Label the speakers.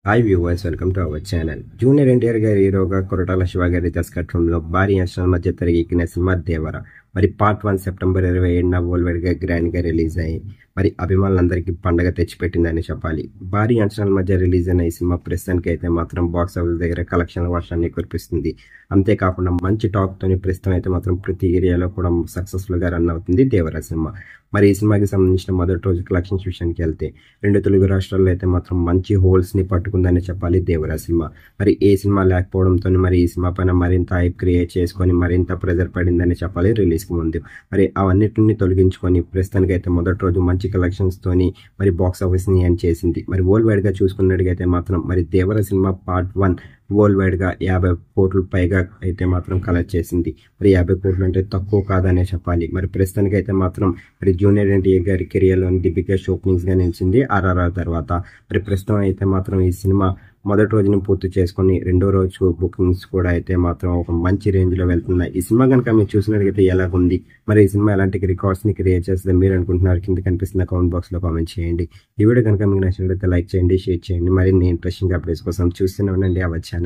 Speaker 1: Hi viewers, welcome to our channel. Junior NTR గారి హీరోగా కొరటాల శివ గారి దర్శకత్వంలో భారీ అంచనాల మధ్య తెరకెక్కిన సినిమా దేవర మరి పార్ట్ 1 సెప్టెంబర్ 27న వరల్డ్ గా గ్రాండ్ గా రిలీజ్ అయ్యి మరి అభిమానులందరికీ పండగ తెచ్చిపెట్టిందని చెప్పాలి. భారీ అంచనాల మధ్య రిలీజ్ అయిన ఈ సినిమా ప్రస్తుతానికి అయితే మాత్రం బాక్స్ ఆఫీస్ దగ్గర కలెక్షన్ల వర్షాన్ని కురిపిస్తుంది. అంతేకాకుండా మంచి టాక్ తోని ప్రస్తుతం అయితే మాత్రం ప్రతి ఏరియాలో కూడా సక్సెస్ఫుల్ గా రన్ అవుతుంది దేవర సినిమా. మరి ఈ సినిమాకి సంబంధించిన మొదటి రోజు కలెక్షన్స్ విషయానికి వెళ్తే 2 తెలుగు రాష్ట్రాల్లో అయితే మాత్రం మంచి హోల్స్ ని పట్టుకుందని చెప్పాలి దేవర సినిమా. మరి ఏ సినిమా లేకపోవడంతో మరి ఈ సినిమా పైన మరింత హైప్ క్రియేట్ చేసుకొని మరింత ప్రెజర్ పడిందని చెప్పాలి రిలీజ్ కి ముందు. మరి అవన్నిటిని తొలగించుకొని ప్రస్తుతానికి అయితే మొదటి రోజు మంచి కలెక్షన్స్ తోని మరి బాక్స్ ఆఫీస్ ని ఎండ్ చేసింది. మరి వరల్డ్ వైడ్ గా చూసుకున్నట్టుగైతే మాత్రం మరి దేవర సినిమా పార్ట్ 1 వరల్డ్ వైడ్ గా 50 కోట్లు పైగా అయితే మాత్రం కలెక్ట్ చేసింది. మరి 50 కోట్లు అంటే తక్కువ కాదనే చెప్పాలి. మరి ప్రస్తుతానికి అయితే మాత్రం మరి జూనియర్ ఎన్టీఆర్ గారి కెరియర్ లోని ది బిగ్గెస్ట్ ఓపెనింగ్స్ గా నిలిచింది RRR తర్వాత. మరి ప్రస్తుతం అయితే మాత్రం ఈ సినిమా మొదటి రోజును పూర్తి చేసుకుని రెండో రోజు బుకింగ్స్ కూడా అయితే మాత్రం ఒక మంచి రేంజ్ లో వెళ్తున్నాయి. ఈ సినిమా కనుక మీరు చూసినట్లయితే ఎలాగుంది, మరి ఈ సినిమా ఎలాంటి రికార్డ్స్ ని క్రియేట్ చేస్తుంది మీరు అనుకుంటున్నారు కింద కనిపిస్తున్న కామెంట్ బాక్స్ లో కామెంట్ చేయండి. ఈ వీడియో కనుక మీకు నచ్చినట్లయితే లైక్ చేయండి, షేర్ చేయండి. మరిన్ని ఇంట్రెస్టింగ్ అప్డేట్స్ కోసం చూస్తూనే ఉండండి అవర్ ఛానల్.